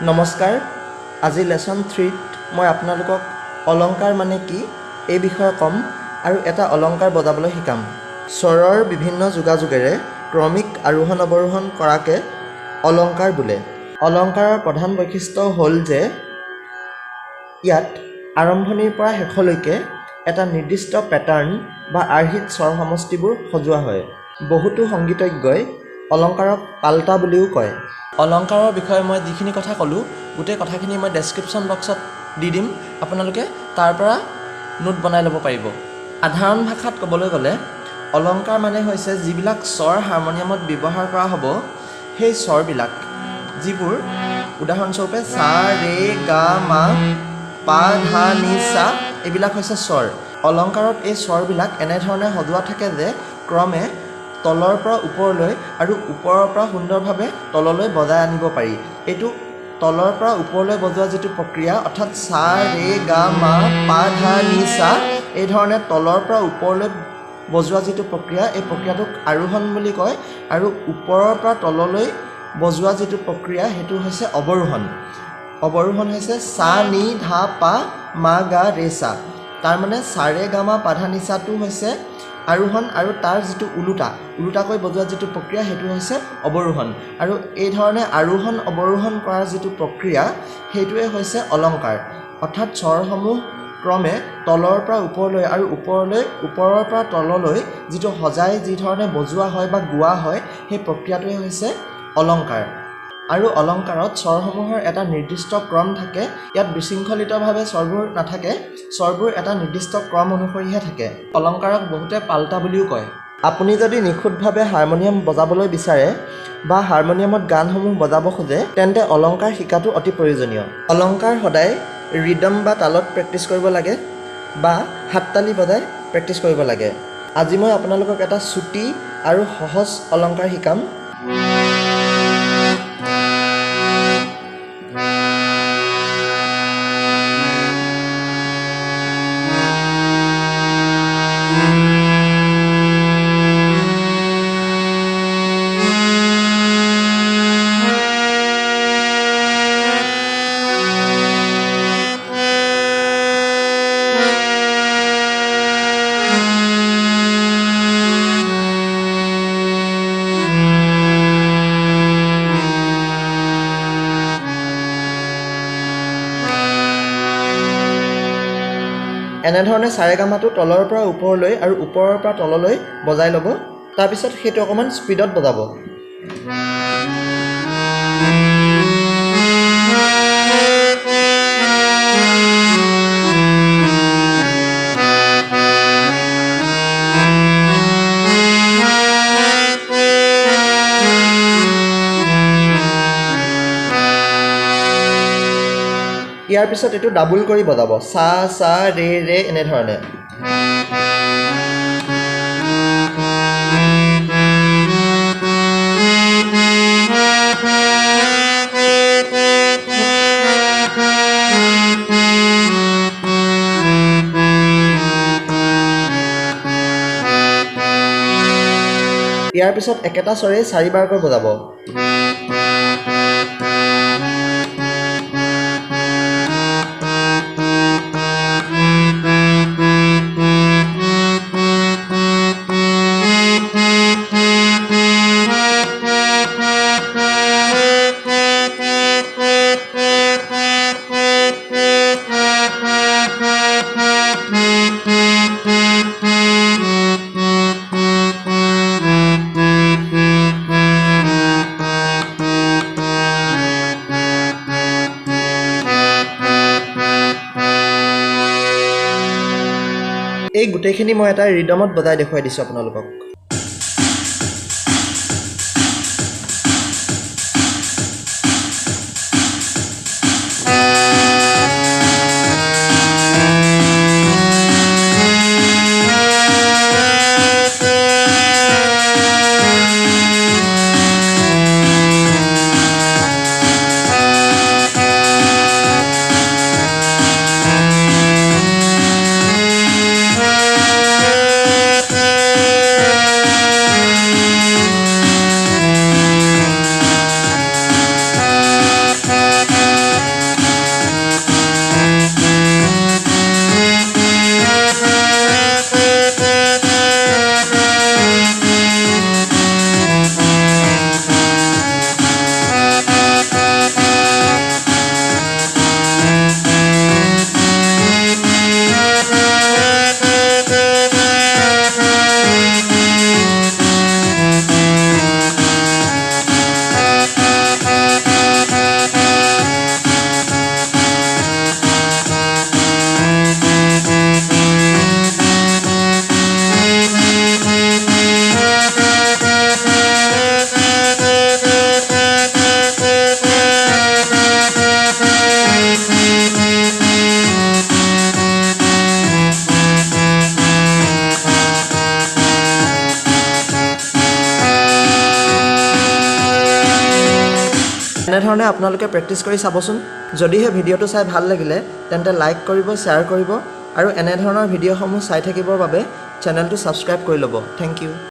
নমস্কাৰ আজি লেসন 3 মই আপোনালোকক অলংকাৰ মানে কি এই বিষয়ে কম আৰু এটা অলংকাৰ বজাবলৈ শিকাম। স্বৰৰ বিভিন্ন যোগাযোগেৰে ক্ৰমিক আৰোহণ অৱৰোহণ কৰাকে অলংকাৰ বোলে। অলংকাৰৰ প্ৰধান বৈশিষ্ট্য হ'ল যে ইয়াত আৰম্ভণিৰ পৰা শেষলৈকে এটা নিৰ্দিষ্ট প্যাটাৰ্ন বা আৰ্হিত স্বৰ সমষ্টিবোৰ সজোৱা হয়। বহুতো সংগীতজ্ঞই অলংকাৰক পাল্টা বুলিও কয়। অলংকাৰৰ বিষয়ে মই যিখিনি কথা ক'লোঁ গোটেই কথাখিনি মই ডেছক্ৰিপশ্যন বক্সত দি দিম, আপোনালোকে তাৰ পৰা নোট বনাই ল'ব পাৰিব। সাধাৰণ ভাষাত ক'বলৈ গ'লে অলংকাৰ মানে হৈছে যিবিলাক স্বৰ হাৰমনিয়ামত ব্যৱহাৰ কৰা হ'ব সেই স্বৰবিলাক, যিবোৰ উদাহৰণস্বৰূপে সা ৰে গা মা পা ধা নি সা এইবিলাক হৈছে স্বৰ। অলংকাৰত এই স্বৰবিলাক এনেধৰণে সজোৱা থাকে যে ক্ৰমে তলৰ পৰা ওপৰলৈ আৰু ওপৰৰ পৰা সুন্দৰভাৱে তললৈ বজাই আনিব পাৰি। এইটো তলৰ পৰা ওপৰলৈ বজোৱা যিটো প্ৰক্ৰিয়া, অৰ্থাৎ সা ৰে গা মা পা ধা নি সা এই ধৰণে তলৰ পৰা ওপৰলৈ বজোৱা যিটো প্ৰক্ৰিয়া, এই প্ৰক্ৰিয়াটোক আৰোহণ বুলি কয়। আৰু ওপৰৰ পৰা তললৈ বজোৱা যিটো প্ৰক্ৰিয়া সেইটো হৈছে অৱৰোহণ। অৱৰোহণ হৈছে সা নি ধা পা মা গা ৰে সা। তাৰমানে সা ৰে গা মা পা ধা নি সাটো হৈছে আৰোহণ আৰু তাৰ যিটো ওলোটাকৈ বজোৱা যিটো প্ৰক্ৰিয়া সেইটো হৈছে অৱৰোহণ। আৰু এই ধৰণে আৰোহণ অৱৰোহণ কৰাৰ যিটো প্ৰক্ৰিয়া সেইটোৱে হৈছে অলংকাৰ। অৰ্থাৎ স্বৰসমূহ ক্ৰমে তলৰ পৰা ওপৰলৈ আৰু ওপৰৰ পৰা তললৈ যিটো সজাই যি ধৰণে বজোৱা হয় বা গোৱা হয় সেই প্ৰক্ৰিয়াটোৱে হৈছে অলংকাৰ। আৰু অলংকাৰত স্বৰসমূহৰ এটা নিৰ্দিষ্ট ক্ৰম থাকে। ইয়াত বিশৃংখলিতভাৱে স্বৰবোৰ নাথাকে, স্বৰবোৰ এটা নিৰ্দিষ্ট ক্ৰম অনুসৰিহে থাকে। অলংকাৰক বহুতে পাল্টা বুলিও কয়। আপুনি যদি নিখুঁতভাৱে হাৰমনিয়াম বজাবলৈ বিচাৰে বা হাৰমনিয়ামত গানসমূহ বজাব খোজে তেন্তে অলংকাৰ শিকাটো অতি প্ৰয়োজনীয়। অলংকাৰ সদায় ৰিদম বা তালত প্ৰেক্টিছ কৰিব লাগে বা হাততালি বজাই প্ৰেক্টিছ কৰিব লাগে। আজি মই আপোনালোকক এটা চুটি আৰু সহজ অলংকাৰ শিকাম। এনেধৰণে সা ৰে গা মাটো তলৰ পৰা ওপৰলৈ আৰু ওপৰৰ পৰা তললৈ বজাই ল'ব। তাৰপিছত সেইটো অকণমান স্পীডত বজাব। ইয়াৰ পিছত এইটো ডাবুল কৰি বজাব, সা সা ৰে ৰে এনেধৰণে। ইয়াৰ পিছত একেটা স্বৰেই 4 বাৰকৈ বজাব। এই গোটেইখিনি মই এটা ৰিদমত বজাই দেখুৱাই দিছোঁ আপোনালোকক। এনেধৰণে আপোনালোকে প্ৰেক্টিছ কৰি চাবচোন যদিহে ভিডিঅ'টো চাই ভাল লাগিলে তেন্তে লাইক কৰিব শ্বেয়াৰ কৰিব আৰু এনেধৰণৰ ভিডিঅ'সমূহ চাই থাকিবৰ বাবে চেনেলটো ছাবস্ক্ৰাইব কৰি ল'ব থেংক ইউ